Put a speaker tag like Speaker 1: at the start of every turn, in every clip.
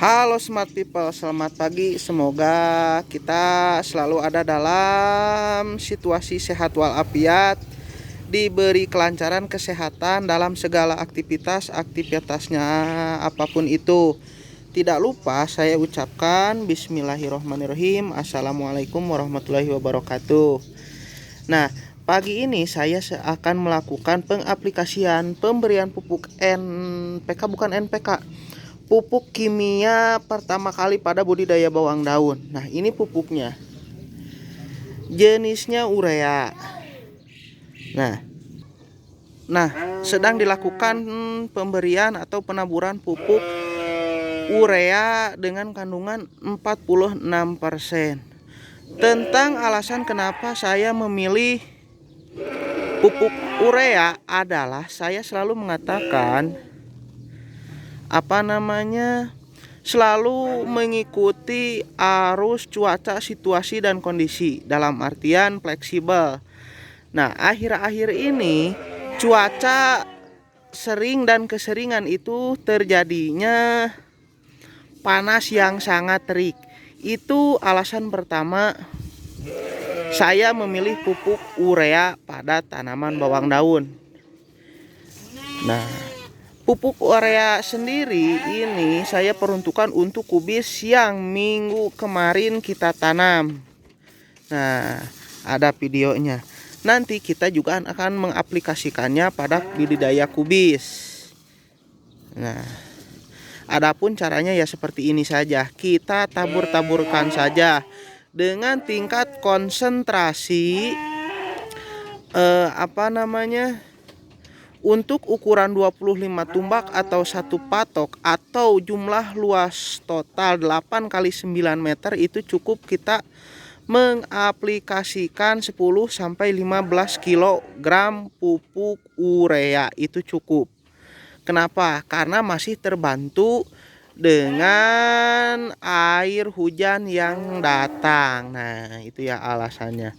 Speaker 1: Halo smart people, selamat pagi. Semoga kita selalu ada dalam situasi sehat walafiat, diberi kelancaran kesehatan dalam segala aktivitasnya apapun itu. Tidak lupa saya ucapkan Bismillahirrohmanirrohim. Assalamualaikum warahmatullahi wabarakatuh. Nah, pagi ini saya akan melakukan pengaplikasian pemberian pupuk NPK, bukan NPK, pupuk kimia pertama kali pada budidaya bawang daun. Nah, ini pupuknya. Jenisnya urea. Nah, sedang dilakukan pemberian atau penaburan pupuk urea dengan kandungan 46%. Tentang alasan kenapa saya memilih pupuk urea adalah saya selalu mengatakan selalu mengikuti arus cuaca, situasi dan kondisi, dalam artian fleksibel. Nah, akhir-akhir ini cuaca sering dan keseringan itu terjadinya panas yang sangat terik. Itu alasan pertama saya memilih pupuk urea pada tanaman bawang daun. Nah, pupuk urea sendiri ini saya peruntukkan untuk kubis yang minggu kemarin kita tanam. Nah, ada videonya. Nanti kita juga akan mengaplikasikannya pada budidaya kubis. Nah, adapun caranya ya seperti ini saja. Kita tabur-taburkan saja dengan tingkat konsentrasi untuk ukuran 25 tumbak atau satu patok atau jumlah luas total 8 kali 9 meter itu cukup kita mengaplikasikan 10 sampai 15 kg pupuk urea, itu cukup. Kenapa? Karena masih terbantu dengan air hujan yang datang. Nah, itu ya alasannya.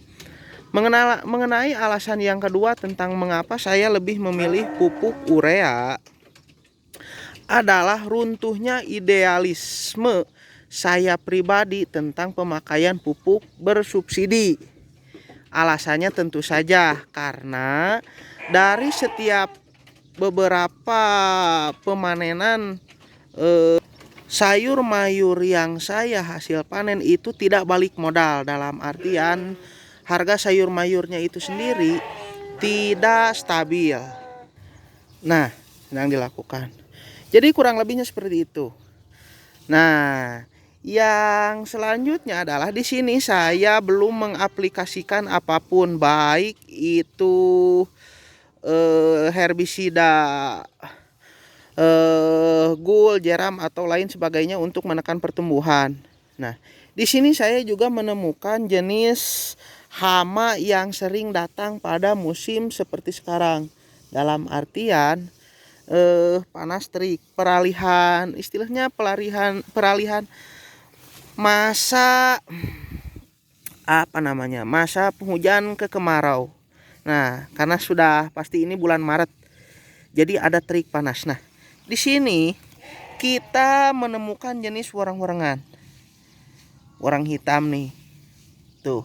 Speaker 1: Mengenai alasan yang kedua tentang mengapa saya lebih memilih pupuk urea adalah runtuhnya idealisme saya pribadi tentang pemakaian pupuk bersubsidi. Alasannya tentu saja karena dari setiap beberapa pemanenan sayur mayur yang saya hasil panen itu tidak balik modal, dalam artian harga sayur mayurnya itu sendiri tidak stabil. Nah, sedang dilakukan. Jadi kurang lebihnya seperti itu. Nah, yang selanjutnya adalah di sini saya belum mengaplikasikan apapun, baik itu herbisida, gul, jeram atau lain sebagainya untuk menekan pertumbuhan. Nah, di sini saya juga menemukan jenis hama yang sering datang pada musim seperti sekarang. Dalam artian panas terik, peralihan masa masa penghujan ke kemarau. Nah, karena sudah pasti ini bulan Maret, jadi ada terik panas. Nah, di sini kita menemukan jenis warang-warangan, warang hitam nih, tuh,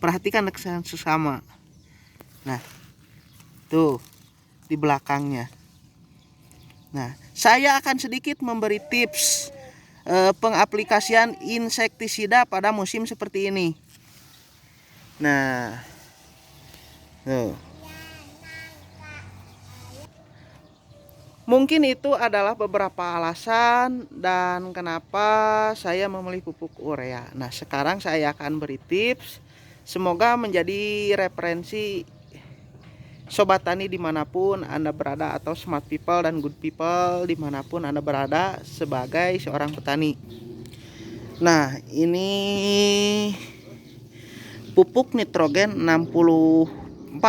Speaker 1: perhatikan sesama. Nah, tuh di belakangnya. Nah, saya akan sedikit memberi tips pengaplikasian insektisida pada musim seperti ini. Nah, tuh. Mungkin itu adalah beberapa alasan dan kenapa saya memilih pupuk urea. Nah, sekarang saya akan beri tips. Semoga menjadi referensi sobat tani dimanapun Anda berada, atau smart people dan good people dimanapun Anda berada sebagai seorang petani. Nah, ini pupuk nitrogen 46%.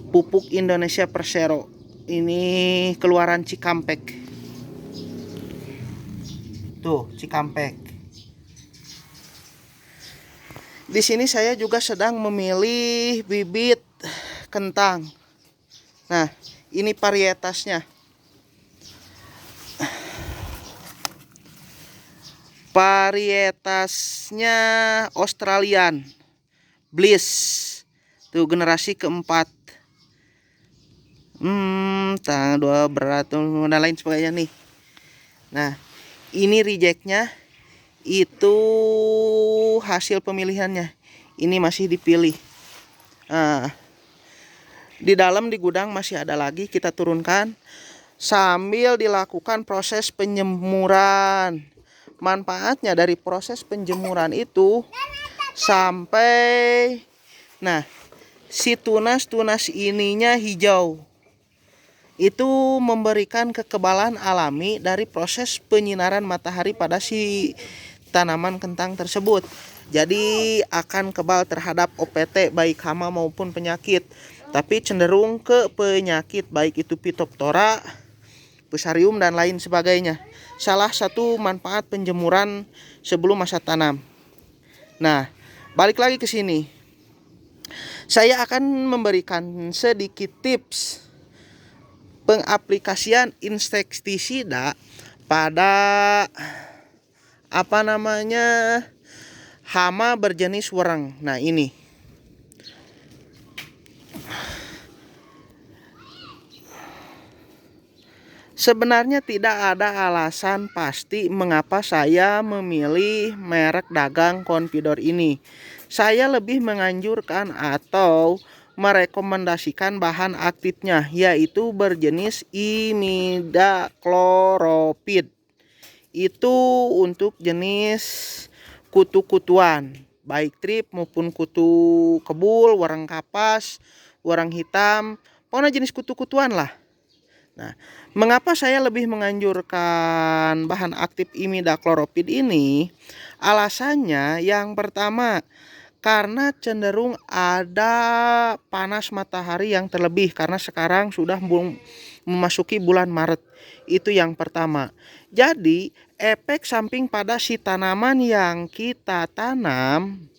Speaker 1: Pupuk Indonesia Persero, ini keluaran Cikampek. Tuh, Cikampek. Di sini saya juga sedang memilih bibit kentang. Nah, ini varietasnya. Varietasnya Australian Bliss. Tuh generasi keempat. Tanggal 2 berat dan lain sebagainya nih. Nah, ini rejectnya, itu hasil pemilihannya. Ini masih dipilih. Nah, di dalam di gudang masih ada lagi, kita turunkan sambil dilakukan proses penjemuran. Manfaatnya dari proses penjemuran itu sampai si tunas-tunas ininya hijau. Itu memberikan kekebalan alami dari proses penyinaran matahari pada si tanaman kentang tersebut. Jadi akan kebal terhadap OPT baik hama maupun penyakit. Tapi cenderung ke penyakit baik itu Phytophthora, Fusarium dan lain sebagainya. Salah satu manfaat penjemuran sebelum masa tanam. Nah, balik lagi ke sini. Saya akan memberikan sedikit tips pengaplikasian insektisida pada hama berjenis wereng. Nah, ini. Sebenarnya tidak ada alasan pasti mengapa saya memilih merek dagang Confidor ini. Saya lebih menganjurkan atau merekomendasikan bahan aktifnya, yaitu berjenis imidakloroprid. Itu untuk jenis kutu-kutuan, baik trip maupun kutu kebul, wereng kapas, wereng hitam, pokoknya jenis kutu-kutuan lah. Nah, mengapa saya lebih menganjurkan bahan aktif imidakloroprid ini? Alasannya yang pertama, karena cenderung ada panas matahari yang terlebih karena sekarang sudah memasuki bulan Maret. Itu yang pertama. Jadi, efek samping pada si tanaman yang kita tanam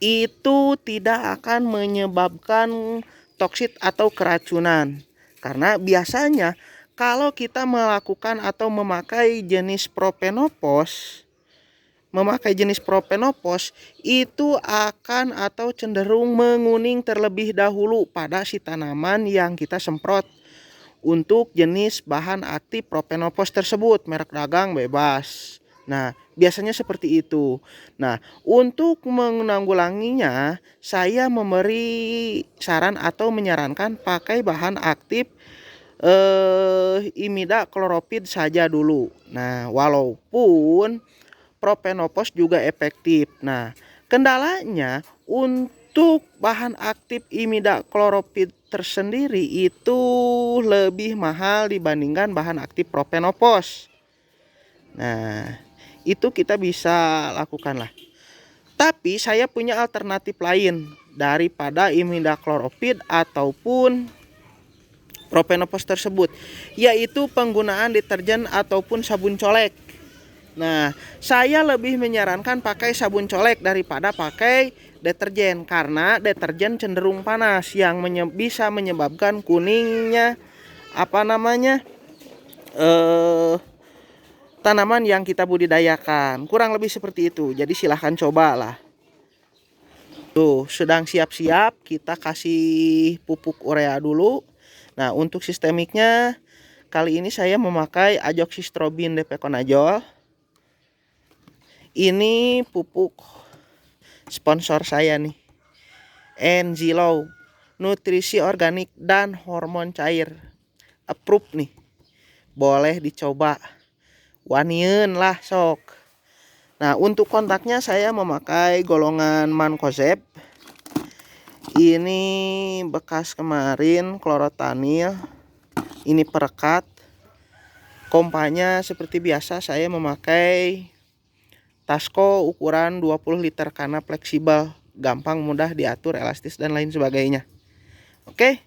Speaker 1: itu tidak akan menyebabkan toksit atau keracunan. Karena biasanya kalau kita melakukan atau memakai jenis propenopos, itu akan atau cenderung menguning terlebih dahulu pada si tanaman yang kita semprot untuk jenis bahan aktif propenopos tersebut, merek dagang bebas. Nah, biasanya seperti itu. Nah, untuk menanggulanginya, saya memberi saran atau menyarankan pakai bahan aktif imidakloroprid saja dulu. Nah, walaupun propenopos juga efektif. Nah, kendalanya untuk bahan aktif imidakloroprid tersendiri itu lebih mahal dibandingkan bahan aktif propenopos. Nah, itu kita bisa lakukan lah. Tapi saya punya alternatif lain daripada imidakloroprid ataupun propenopos tersebut, yaitu penggunaan deterjen ataupun sabun colek. Nah, saya lebih menyarankan pakai sabun colek daripada pakai deterjen, karena deterjen cenderung panas yang bisa menyebabkan kuningnya tanaman yang kita budidayakan. Kurang lebih seperti itu. Jadi silahkan cobalah. Tuh, sedang siap-siap kita kasih pupuk urea dulu. Nah, untuk sistemiknya kali ini saya memakai azoxystrobin depeconazole. Ini pupuk sponsor saya nih, Enzilo, nutrisi organik dan hormon cair, approved nih, boleh dicoba, wanian lah sok. Nah, untuk kontaknya saya memakai golongan mancozeb. Ini bekas kemarin klorotanil, ini perekat. Kompanya seperti biasa saya memakai Tasco ukuran 20 liter karena fleksibel, gampang mudah diatur, elastis dan lain sebagainya. Oke.